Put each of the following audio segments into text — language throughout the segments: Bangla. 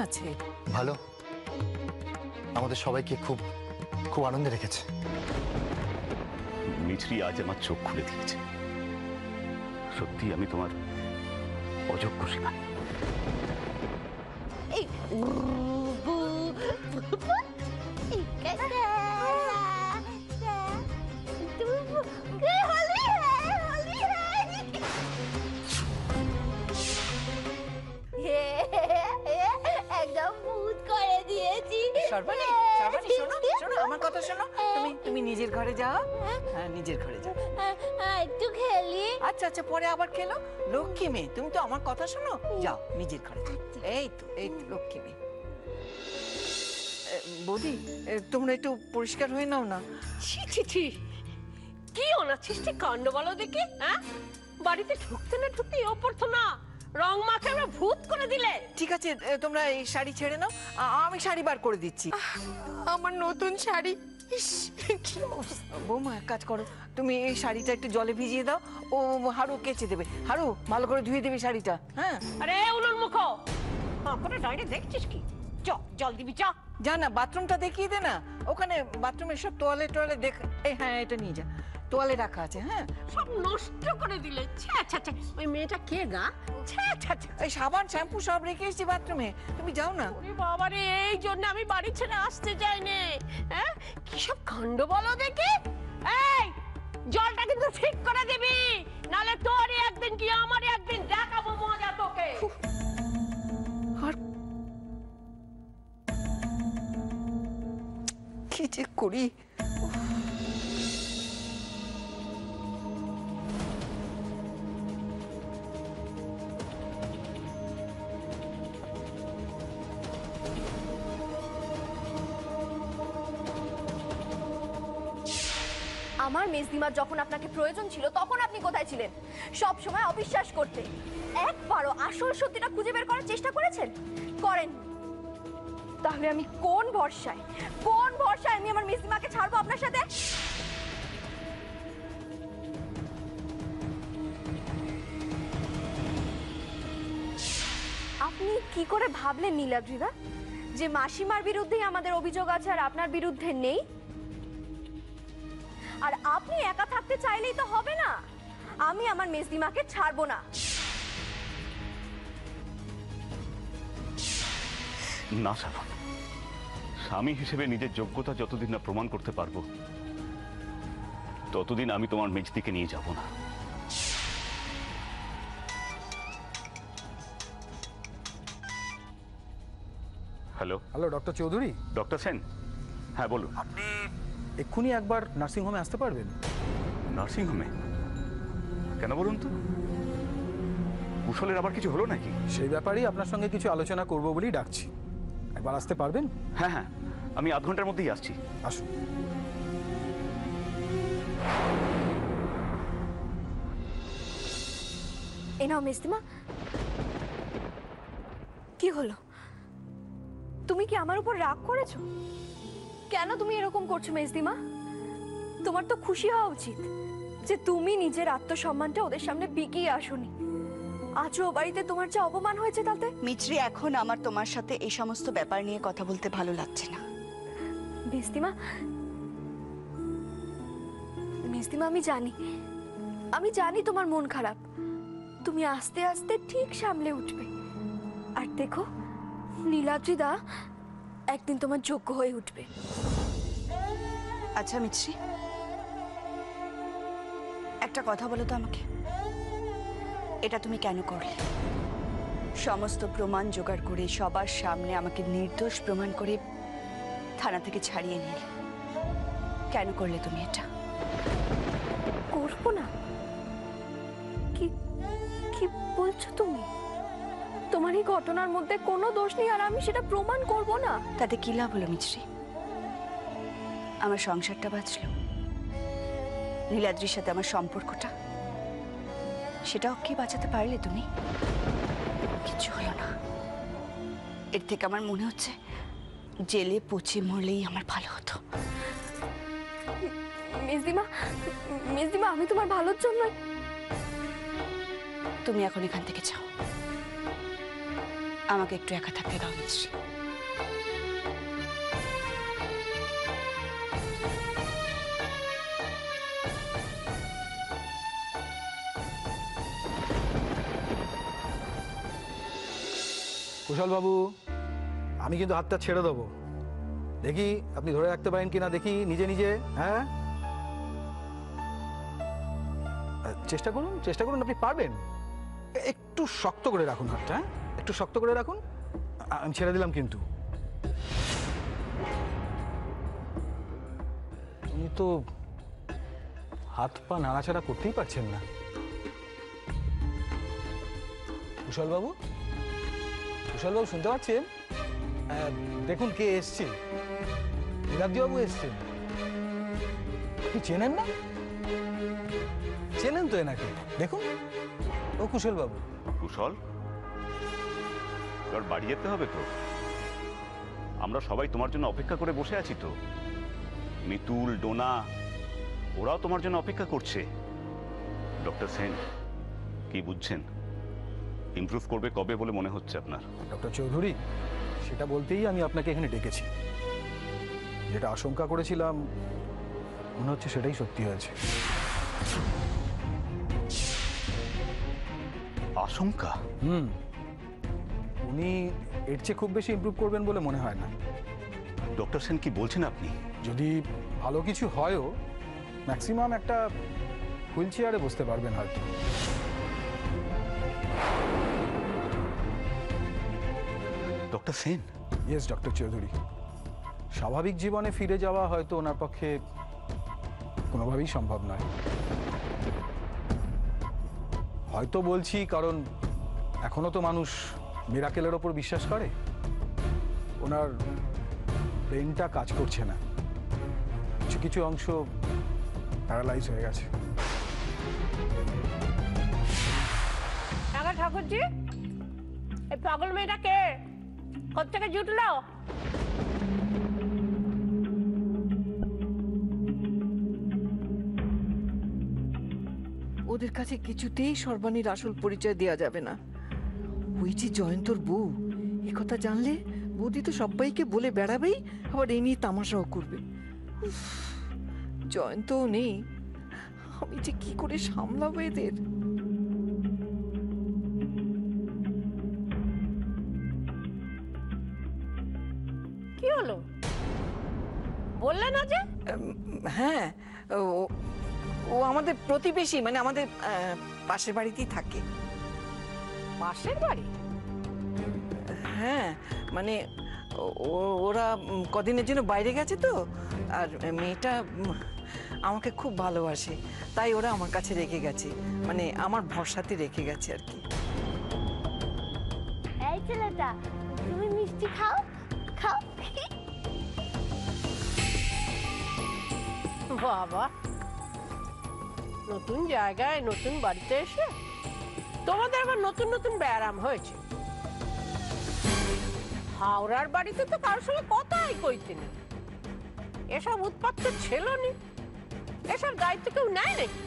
আছে? ভালো, আমাদের সবাইকে খুব খুব আনন্দে রেখেছে। মিছরি আজ আমার চোখ খুলে দিয়েছে। সত্যি আমি তোমার অযোগ্য শিবানী। একদম ভূত করে দিয়েছি। সর্বাণী, সর্বাণী শোনো শোনো, আমার কথা শোনো। তুমি তুমি নিজের ঘরে যাও। হ্যাঁ, নিজের ঘরে যাও। একটু খেলি। আচ্ছা আচ্ছা, পরে আবার খেলো। লক্ষ্মী মেয়ে, তুমি তো আমার কথা শোনো। যাও নিজের ঘরে যাও। এই তো লক্ষ্মী মেয়ে। বৌদি, তোমরা একটু পরিষ্কার হয়ে নাও না। ছি ছি ছি, কি অনাছিষ্টি কাণ্ড বলো দেখি। হ্যাঁ, বাড়িতে ঢুকতে না ঢুকতে অভ্যর্থনা, রং মাখে আমরা ভূত করে দিলে। ঠিক আছে, তোমরা এই শাড়ি ছেড়ে নাও, আমি শাড়ি বার করে দিচ্ছি। আমার নতুন শাড়ি। বৌমা, এক কাজ করো, তুমি এই শাড়িটা একটু জলে ভিজিয়ে দাও, ও হারু কেচে দেবে। হারু, ভালো করে ধুয়ে দেবে শাড়িটা। হ্যাঁ। আরে উলুর মুখো, করে ডাইরে দেখছিস কি? চ, জল দিবি চ। যা না, বাথরুমটা দেখিয়ে দে না। ওখানে বাথরুমের সব তোয়ালে টোয়ালে দেখ। এই হ্যাঁ, এটা নিয়ে যা, তোয়ালে রাখা আছে। হ্যাঁ, সব নষ্ট করে দিলে। ওই মেয়েটা কে গা? এই সাবান শ্যাম্পু সব রেখে এসেছি বাথরুমে, তুমি যাও না। ওরে বাবা রে, এই জন্য আমি বাড়ি ছেড়ে আসতে চাইনি। হ্যাঁ, কি সব কাণ্ড বলো দেখি। এই জলটা কিন্তু ঠিক করে দিবি, নালে তোরই একদিন কি আমারই একদিন দেখাবো মজা তোকে। আর কি যে করি। আমার মেজদিমার যখন আপনাকে প্রয়োজন ছিল তখন আপনি কোথায় ছিলেন? সব সময় অবিশ্বাস করতে। একবারও আসল সত্যিটা খুঁজে বের করার চেষ্টা করেছেন? করেন। তাহলে আমি কোন ভরসায় আমি আমার মেজদিমাকে ছাড়বো আপনার সাথে? আপনি কি করে ভাবলেন নীলাদ্রিদা যে মাসিমার বিরুদ্ধেই আমাদের অভিযোগ আছে আর আপনার বিরুদ্ধে নেই? আর আপনি একা থাকতে চাইলেই তো হবে না। আমি আমার মেজদিমাকে ছাড়বো না। না শ্রাবণ, স্বামী হিসেবে নিজের যোগ্যতা যতদিন না প্রমাণ করতে পারবো ততদিন আমি তোমার মেজদিকে নিয়ে যাব না। Hello hello, doctor Chowdhury. Doctor Sen, হ্যাঁ বলুন। আপনি এক্ষুনি একবার নার্সিংহোমে আসতে পারবেন? নার্সিংহোমে? কেন বলুন তো? কুশলের আবার কিছু হলো নাকি? সেই ব্যাপারেই আপনার সঙ্গে কিছু আলোচনা করব বলেই ডাকছি। একবার আসতে পারবেন? হ্যাঁ হ্যাঁ, আমি আধ ঘন্টার মধ্যেই আসছি। আসুন। এ নাও মেজদিমা। কি হলো? তুমি কি আমার উপর রাগ করেছো? কেন তুমি এরকম করছো মেজদিমা? তোমার তো খুশি হওয়া উচিত যে তুমি নিজের আত্মসম্মানটা ওদের সামনে বিকিয়ে আসোনি। আজও বাড়িতে তোমার যে অপমান হয়েছে তাতে। মিছরি, এখন আমার তোমার সাথে এই সমস্ত ব্যাপার নিয়ে কথা বলতে ভালো লাগছে না। মেজদিমা, মেজদিমা, আমি জানি তোমার মন খারাপ। তুমি আস্তে আস্তে ঠিক সামলে উঠবে। আর দেখো, নীলাদ্রিদা একদিন তোমার যোগ্য হয়ে উঠবে। আচ্ছা মিছরি, একটা কথা বলো তো আমাকে, এটা তুমি কেন করলে? সমস্ত প্রমাণ জোগাড় করে সবার সামনে আমাকে নির্দোষ প্রমাণ করে থানা থেকে ছাড়িয়ে নিলে, কেন করলে তুমি এটা? করবো না? কি কি বলছো তুমি? তোমার এই ঘটনার মধ্যে কোনো দোষ নেই আর আমি সেটা প্রমাণ করব না? তাতে কি লাভ হলো মিছরি? আমার সংসারটা বাঁচলো, নীলাদ্রির সাথে আমার সম্পর্কটা, সেটাও কি বাঁচাতে পারলে তুমি? কিছু হলো না। এর থেকে আমার মনে হচ্ছে জেলে পচে মরলেই আমার ভালো হতো। মেজদিমা, মেজদিমা, আমি তোমার ভালোর জন্য। তুমি এখন এখান থেকে যাও, আমাকে একটু একা থাকতে দাও মিশ্রী। কুশল বাবু, আমি কিন্তু হাতটা ছেড়ে দেবো। দেখি আপনি ধরে রাখতে পারেন কিনা, দেখি নিজে নিজে। হ্যাঁ, চেষ্টা করুন, চেষ্টা করুন, আপনি পারবেন। একটু শক্ত করে রাখুন হাতটা, হ্যাঁ একটু শক্ত করে রাখুন। আমি ছেড়ে দিলাম কিন্তু। উনি তো হাত পা নাড়াচাড়া করতেই পারছেন না। কুশল বাবু, কুশল বাবু শুনতে পাচ্ছেন? দেখুন কে এসছে, বাবু এসছেন। আপনি চেনেন না? চেনেন তো এনাকে, দেখুন। ও কুশল বাবু। কুশল, তোর বাড়ি যেতে হবে তো। আমরা সবাই তোমার জন্য অপেক্ষা করে বসে আছি তো। মিতুল, ডোনা, ওরাও তোমার জন্য অপেক্ষা করছে। ডক্টর সেন কি বুঝছেন? ইমপ্রুভ করবে কবে বলে মনে হচ্ছে আপনার? ডক্টর চৌধুরী, সেটা বলতেই আমি আপনাকে এখানে ডেকেছি। যেটা আশঙ্কা করেছিলাম মনে হচ্ছে সেটাই সত্যি হয়েছে। আশঙ্কা? উনি এর চেয়ে খুব বেশি ইমপ্রুভ করবেন বলে মনে হয় না। ডক্টর সেন কি বলছেন আপনি? যদি ভালো কিছু হয়ও, ম্যাক্সিমাম একটা হুইল চেয়ারে বসতে পারবেন হয়তো। Doctor Sen? Yes doctor Chowdhury, স্বাভাবিক জীবনে ফিরে যাওয়া হয়তো ওনার পক্ষে কোনোভাবেই সম্ভব নয়। হয়তো বলছি কারণ এখনো তো মানুষ মিরাকেলের ওপর বিশ্বাস করে। ওনার ব্রেনটা কাজ করছে না, কিছু কিছু অংশ প্যারালাইজ হয়ে গেছে। ঠাকুরজি, এই পাগল মেয়েটা কে? কোত্থেকে জুটলো? ওদের কাছে কিছুতেই সর্বাণীর আসল পরিচয় দেওয়া যাবে না। ওই যে জয়ন্তর বউ, এ কথা জানলে বৌদি তো সবাইকে বলে বেড়াবেই, আবার এই নিয়ে তামাশাও করবে। উফ, জয়ন্তও নেই, আমি যে কি করে সামলাবো এদের। কি হলো বললে না যে? হ্যাঁ, ও আমাদের প্রতিবেশী, মানে আমাদের পাশের বাড়িতেই থাকে। পাশের বাড়ি? হ্যাঁ, মানে ওরা কদিনের জন্য বাইরে গেছে তো, আর মেয়েটা আমাকে খুব ভালোবাসে, তাই ওরা আমার কাছে রেখে গেছে, মানে আমার ভরসাতে রেখে গেছে আর কি। এই ছেলেটা, তুমি মিষ্টি খাও খাও। বাবা, নতুন জায়গায় নতুন বাড়িতে এসে তোমাদের আবার নতুন নতুন ব্যায়াম হয়েছে। হাওড়ার বাড়িতে তো কারোর সঙ্গে কথাই কইতে নেই। এসব উৎপাত ছিল নি, এসব দায়িত্ব কেউ নেয় নাকি?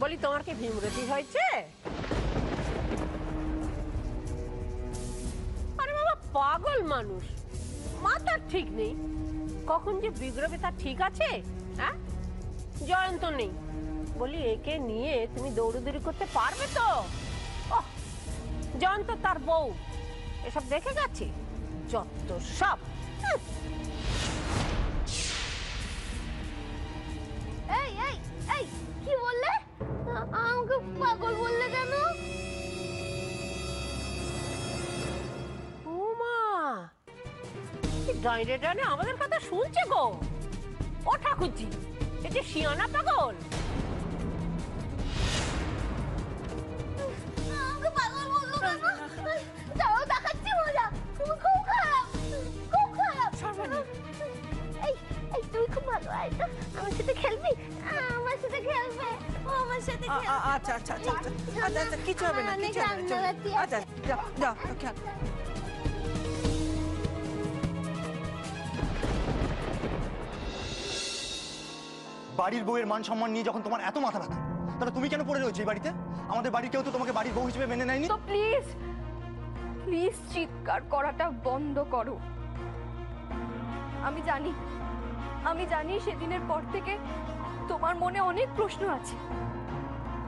বলি, তোমার কি ভীমরতি হয়েছে? আরে বাবা, পাগল মানুষ, মাথার ঠিক নেই। কখন যে বিগ্রহে তার ঠিক আছে? হ্যাঁ, জয়ন্ত নেই, বলি একে নিয়ে তুমি দৌড়দৌড়ি করতে পারবে তো? ওহ, জয়ন্ত তার বউ এসব দেখে গেছে যত সব। এই এই এই, কি বললে? আমাকে পাগল বললে কেন? ও মা, ডাইনে ডাইনে আমাদের কথা শুনছে গো। ও ঠাকুরজি, এ যে শিয়ানা পাগল। আমাকে পাগল বললো কেন? দাঁড়াও, দেখাচ্ছি মজা। তুমি খুব খারাপ, খুব খারাপ। এই এই, তুই খুব ভালো, আয় তো আমার সাথে খেলবি। আমার সাথে খেলবে, ও আমার সাথে খেলবে। আচ্ছা আচ্ছা আচ্ছা আচ্ছা আচ্ছা, কিছু হবে না, কিছু হবে না। আচ্ছা, যাও যাও, খেল। বাড়ির বউয়ের মান সম্মান নিয়ে যখন তোমার এত মাথা ব্যথা, তাহলে তুমি কেন পড়ে রয়েছো এই বাড়িতে? আমাদের বাড়ির কেউ তো তোমাকে বাড়ির বউ হিসেবে মেনে নেয়নি। তো প্লিজ প্লিজ চিৎকার করাটা বন্ধ করো। আমি জানি সেদিনের পর থেকে তোমার মনে অনেক প্রশ্ন আছে।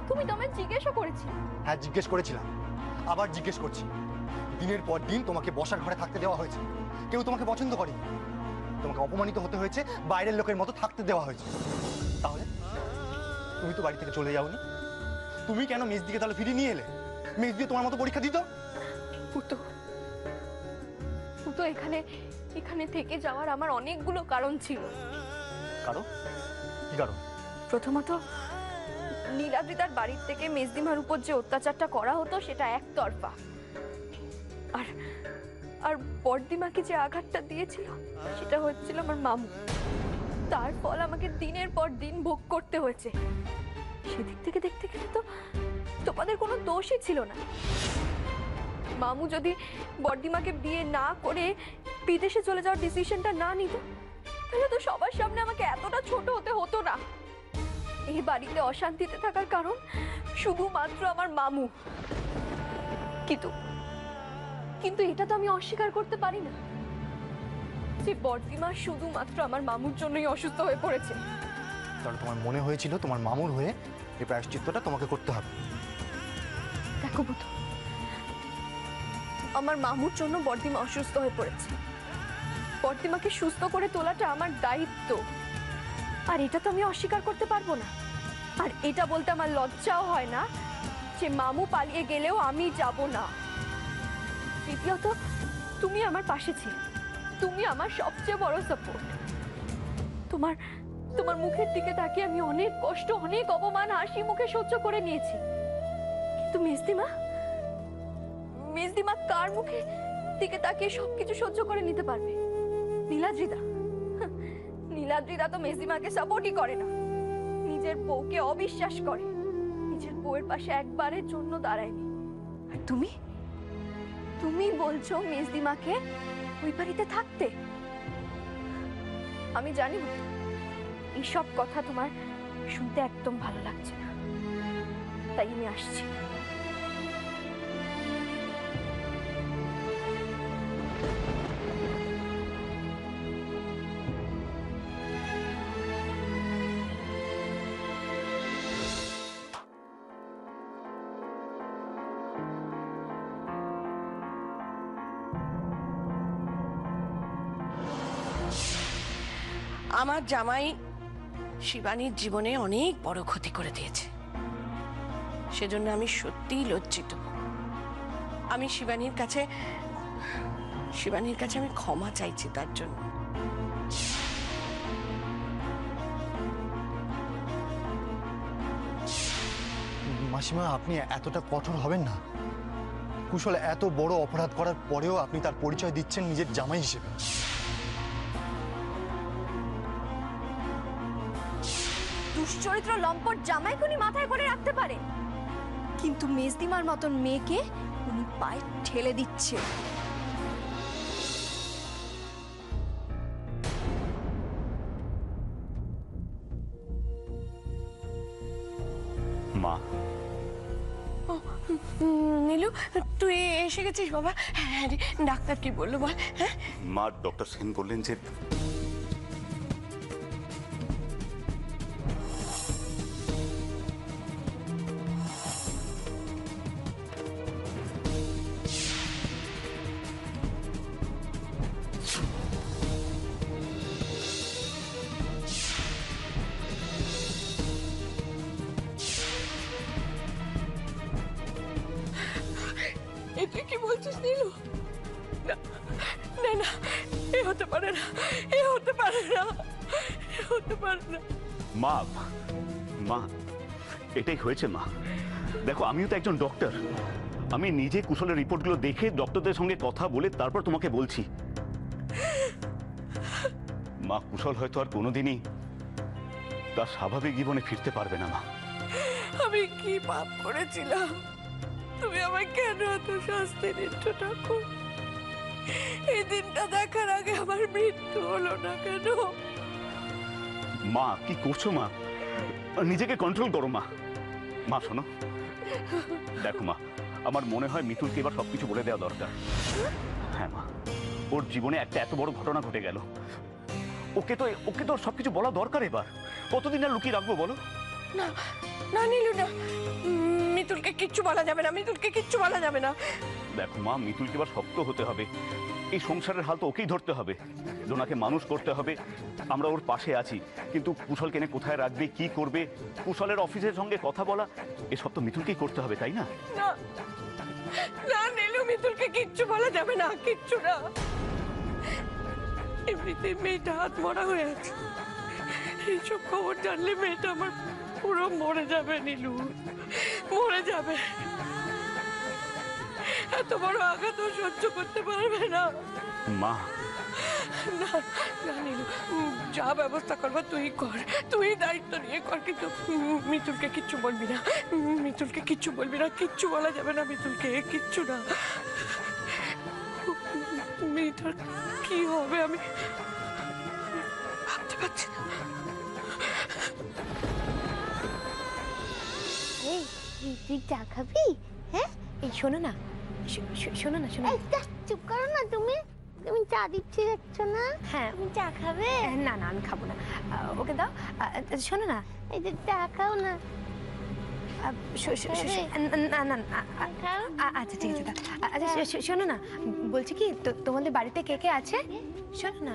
তুমি তো আমায় জিজ্ঞেসও করেছি। হ্যাঁ, জিজ্ঞেস করেছিলাম, আবার জিজ্ঞেস করছি। দিনের পর দিন তোমাকে বসার ঘরে থাকতে দেওয়া হয়েছে, কেউ তোমাকে পছন্দ করেনি, তোমাকে অপমানিত হতে হয়েছে, বাইরের লোকের মতো থাকতে দেওয়া হয়েছে। তাহলে তুমি তো বাড়ি থেকে চলে যাওনি, তুমি কেন মেজদিকে তাহলে ফিরিয়ে নিয়ে এলে? মেজদি তোমার মতো পরীক্ষা দিত? তো এখানে থেকে যাওয়ার আমার অনেকগুলো কারণ ছিল। কারণ? কি কারণ? প্রথমত, নীলাদ্রিতার বাড়ির থেকে মেজদিমার উপর যে অত্যাচারটা করা হতো সেটা একতরফা, আর বড়দিমাকে যে আঘাতটা দিয়েছিল সেটা হচ্ছিল আমার মামু। তার ফল আমাকে দিনের পর দিন ভোগ করতে হয়েছে। সেদিক থেকে দেখতে গেলে তো তোমাদের কোনো দোষই ছিল না। মামু যদি বড়দিমাকে বিয়ে না করে বিদেশে চলে যাওয়ার ডিসিশনটা না নিত, তাহলে তো সবার সামনে আমাকে এতটা ছোট হতে হতো না। এই বাড়িতে অশান্তিতে থাকার কারণ শুধুমাত্র আমার মামু। কিন্তু এটা তো আমি অস্বীকার করতে পারি না যে বড়দিমা শুধুমাত্র আমার মামুর জন্যই অসুস্থ হয়ে পড়েছে। তাহলে তোমার মনে হয়েছিল তোমার মামুর হয়ে এই প্রায়শ্চিত্তটা তোমাকে করতে হবে? দেখো বুধু, আমার মামুর জন্য বড়দিমা অসুস্থ হয়ে পড়েছে। বড়দিমাকে সুস্থ করে তোলাটা আমার দায়িত্ব, আর এটা তো আমি অস্বীকার করতে পারবো না। আর এটা বলতে আমার লজ্জাও হয় না যে মামু পালিয়ে গেলেও আমি যাব না। দ্বিতীয়ত, তুমি আমার পাশে ছিলে, তুমি আমার সবচেয়ে বড় সাপোর্ট। তোমার মুখের দিকে তাকিয়ে আমি অনেক কষ্ট, অনেক অপমান হাসি মুখে সহ্য করে নিয়েছি। কিন্তু মেজদিমা কার মুখে দিকে তাকিয়ে সবকিছু সহ্য করে নিতে পারবে? নীলাদ্রিদা তো মেজদিমাকে সাপোর্টই করে না, নিজের বউকে অবিশ্বাস করে, নিজের বউয়ের পাশে একবারের জন্য দাঁড়ায়নি। আর তুমি বলছো মেজদিমাকে ওই বাড়িতে থাকতে? আমি জানি এইসব কথা তোমার শুনতে একদম ভালো লাগছে না, তাই আমি আসছি। আমার জামাই শিবানীর জীবনে অনেক বড় ক্ষতি করে দিয়েছে, সেজন্য আমি সত্যিই লজ্জিত। আমি শিবানীর কাছে আমি ক্ষমা চাইছি তার জন্য। মাসিমা, আপনি এতটা কঠোর হবেন না। কুশল এত বড় অপরাধ করার পরেও আপনি তার পরিচয় দিচ্ছেন নিজের জামাই হিসেবে। দুশ্চরিত্র লম্পট জামাই উনি মাথায় করে রাখতে পারে, কিন্তু মেজদিমার মতন মেয়েকে উনি পায়ে ঠেলে দিচ্ছে। মা, নীলু, তুই এসে গেছিস বাবা? হ্যাঁ রে, ডাক্তার কি বললো বল? হ্যাঁ মা, ডক্টর সেন বললেন যে তুই কি বলছিস নীলু? না না না, এ হতে পারে না, এ হতে পারে না, এ হতে পারে না। মা, মা, এটাই হয়েছে মা। দেখো, আমিও তো একজন ডক্টর, আমি নিজে কুশলের রিপোর্টগুলো দেখে ডক্টরদের সঙ্গে কথা বলে তারপর তোমাকে বলছি। মা, কুশল হয়তো আর কোনোদিনই তার স্বাভাবিক জীবনে ফিরতে পারবে না মা। আমি কি পাপ করেছিলাম? তুমি আমায় কেন এত শাস্তি দিচ্ছ ঠাকুর? এই দিনটা দেখার আগে আমার মৃত্যু হলো না কেন? মা, কি করছো মা? নিজেকে কন্ট্রোল করো মা। মা শোনো, দেখো মা, আমার মনে হয় মিতুলকে এবার সবকিছু বলে দেওয়া দরকার। হ্যাঁ মা, ওর জীবনে একটা এত বড় ঘটনা ঘটে গেল, ওকে তো সবকিছু বলা দরকার এবার। কতদিন আর লুকিয়ে রাখবো বলো? না না নীলু না, মিতুলকে কিচ্ছু বলা যাবে না, মিতুলকে কিচ্ছু বলা যাবে না। দেখো মা, মিতুলকে এবার শক্ত হতে হবে। এই সংসারের হাল তো ওকেই ধরতে হবে, ডোনাকে মানুষ করতে হবে। আমরা ওর পাশে আছি, কিন্তু কুশলকে এনে কোথায় রাখবে, কি করবে, কুশলের অফিসের সঙ্গে কথা বলা, এসব তো মিতুলকেই করতে হবে, তাই না? না না নীলু, মিতুলকে কিচ্ছু বলা যাবে না, কিচ্ছু না। এমনিতে মেয়েটা হাত মরা হয়ে আছে, এইসব খবর জানলে মেয়েটা আমার পুরো মরে যাবে নীলু, মরে যাবে। এত বড় আঘাত ও সহ্য করতে পারবে না। মা না না নীলু, যা ব্যবস্থা করবো তুই কর, তুই দায়িত্ব নিয়ে কর, কিন্তু মিতুলকে কিচ্ছু বলবি না, মিতুলকে কিচ্ছু বলবি না, কিচ্ছু বলা যাবে না মিতুলকে, কিচ্ছু না। মেয়েটার কি হবে আমি ভাবতে পারছি না। এই তুই চা খাবি? হ্যাঁ এই শোনো না, শোনো না, শোনো। এই চুপ করো না, তুমি চা দিচ্ছি দেখছো না? হ্যাঁ। তুমি চা খাবে? না না, আমি খাবো না, ওকে দাও। শোনো না, এই যে চা খাও না। না না না, আচ্ছা ঠিক আছে। আচ্ছা শোনো না, বলছি কি তোমাদের বাড়িতে কে কে আছে? শোনো না,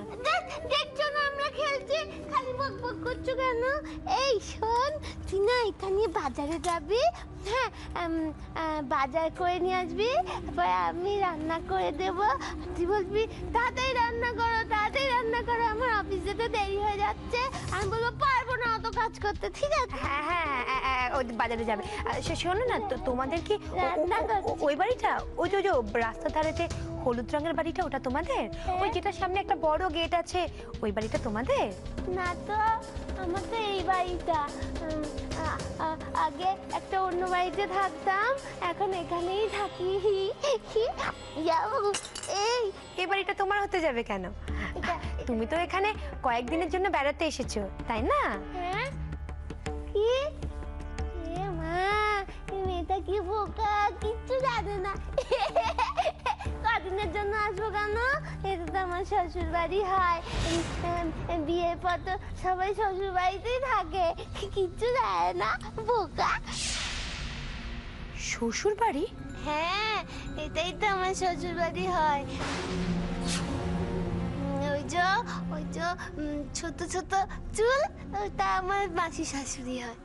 দেখছো না আমরা খেলছি, খালি বক বক করছো কেন? এই শোন, তুই না এটা নিয়ে বাজারে যাবি, হ্যাঁ বাজার করে নিয়ে আসবি, তারপর আমি রান্না করে দেবো। তুই বলবি তাড়াতাড়ি রান্না করো, তাড়াতাড়ি রান্না করো, আমার অফিস যেতে দেরি হয়ে যাচ্ছে। আমি বলবো পারবো না অত কাজ করতে, ঠিক আছে? হ্যাঁ হ্যাঁ, ওই বাজারে যাবে। শোনো না, তোমাদের কি ওই বাড়িটা, ওই যে রাস্তার ধারেতে হলুদ রঙের বাড়িটা, ওটা তোমাদের? ওই যেটার সামনে একটা বড় গেট আছে, ওই বাড়িটা তোমাদের? না তো, আমার তো এই বাড়িটা। আগে একটা অন্য বাড়িতে থাকতাম, এখন এখানেই থাকি। এই বাড়িটা তোমার হতে যাবে কেন? তুমি তো এখানে কয়েকদিনের জন্য বেড়াতে এসেছো, তাই না? হ্যাঁ কি মা, মেয়েটা কি বোকা, কিচ্ছু জানে না। কদিনের জন্য আসবো কেন? এটা তো আমার শ্বশুর বাড়ি হয়, বিয়ের পর তো সবাই শ্বশুর বাড়িতেই থাকে, কিচ্ছু জানে না, বোকা। শ্বশুর বাড়ি? হ্যাঁ, এটাই তো আমার শ্বশুর বাড়ি হয়। ওই যে ছোট ছোট চুল, ওটা আমার মাসি শাশুড়ি হয়।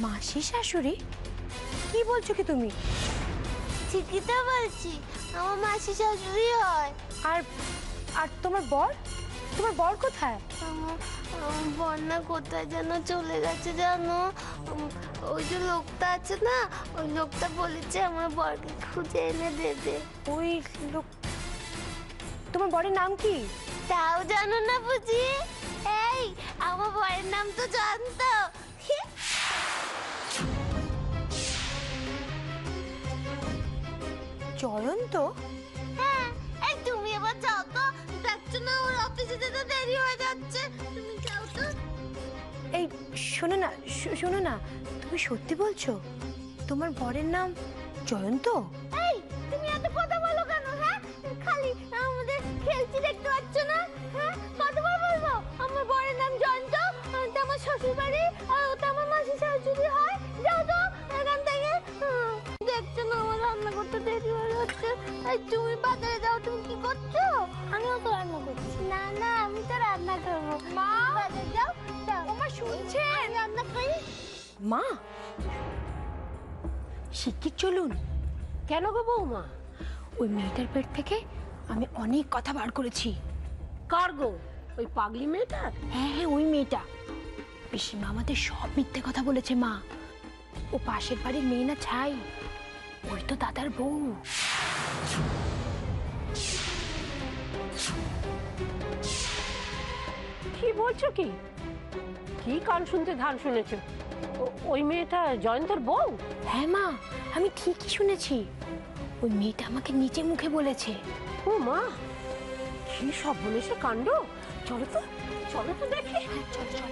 মাসি শাশুড়ি? কি বলছো কি তুমি? ঠিকই তো বলছি, আমার মাসি শাশুড়ি হয়। আর আর তোমার বর? তোমার বর কোথায়? আমার বর না কোথায় যেন চলে গেছে জানো। ওই যে লোকটা আছে না, ওই লোকটা বলেছে আমার বরকে খুঁজে এনে দেবে। ওই লোক? তোমার বরের নাম কি? তাও জানো না বুঝি? এই আমার বরের নাম তো জানতো। জয়ন্ত? হ্যাঁ, এই তুমি এবার যাও তো, দেখছো না ওর অফিসে যেতে দেরি হয়ে যাচ্ছে, তুমি যাও তো। এই শোনো না, শোনো না, তুমি সত্যি বলছো তোমার বরের নাম জয়ন্ত? এই তুমি এত কথা বলো কেন? হ্যাঁ, খালি আমাদের খেলছি দেখতে পাচ্ছ না? হ্যাঁ, কতবার বলবো আমার বরের নাম জয়ন্ত, ওটা আমার শ্বশুর বাড়ি, আর ওটা আমার মাসি শাশুড়ি হয়। যাও তো এখান থেকে। দেখছো না আমার রান্না করতে দেরি হয়ে যাচ্ছে। এই তুমি বাজারে যাও, তুমি কি করছো? আমিও তো রান্না করছি। না না, আমি তো রান্না করবো। মা বাজারে যাও, যাও। মা শুনছেন? রান্না করি। মা শিগগির চলুন। কেন গো বৌমা? ওই মেয়েটার পেট থেকে আমি অনেক কথা বার করেছি। কার গো? ওই পাগলি মেয়েটা? হ্যাঁ হ্যাঁ, ওই মেয়েটা। পিসিমা আমাদের সব মিথ্যে কথা বলেছে মা। ও পাশের বাড়ির মেয়ে না ছাই, ওই তো দাদার বউ। কি বলছো কি? কি কান শুনতে ধান শুনেছো? ওই মেয়েটা জয়ন্তর বউ? হ্যাঁ মা, আমি ঠিকই শুনেছি। ওই মেয়েটা আমাকে নিচে মুখে বলেছে। ও মা, কি সব বলেছে কাণ্ড! চলো তো, চলো তো দেখি। চল চল।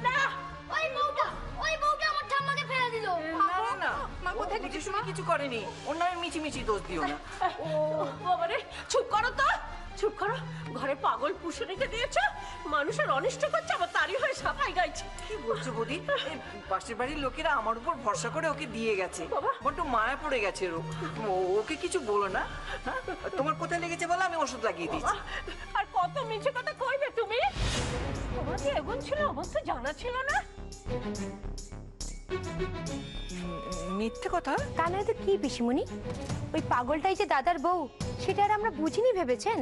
না ওই বউটা আমার ঠাম্মাকে ফেলে দিল। না মা কোথায় কিছু শুনে কিছু করেনি, ওর নামে মিছিমিছি দোষ দিও না। ও বাবারে, চুপ করো তো, চুপ করো। ঘরে পাগল পুষে রেখে দিয়েছো, মানুষের অনিষ্ট করছে, আবার তারই হয়ে সাফাই গাইছে। কি বলছো বৌদি? এই পাশের বাড়ির লোকেরা আমার উপর ভরসা করে ওকে দিয়ে গেছে, বাবা। বড্ড মায়া পড়ে গেছে ওকে কিছু বলো না। হ্যাঁ? তোমার কোথায় লেগেছে বলো, আমি ওষুধ লাগিয়ে দিচ্ছি। আর কত মিছে কথা কইবে তুমি? তোমার যে এমন ছিল আমার তো জানা ছিল না। মিথ্যে কথা? তা নয় তো কি পিসিমণি, ওই পাগলটাই যে দাদার বউ সেটা আর আমরা বুঝিনি ভেবেছেন?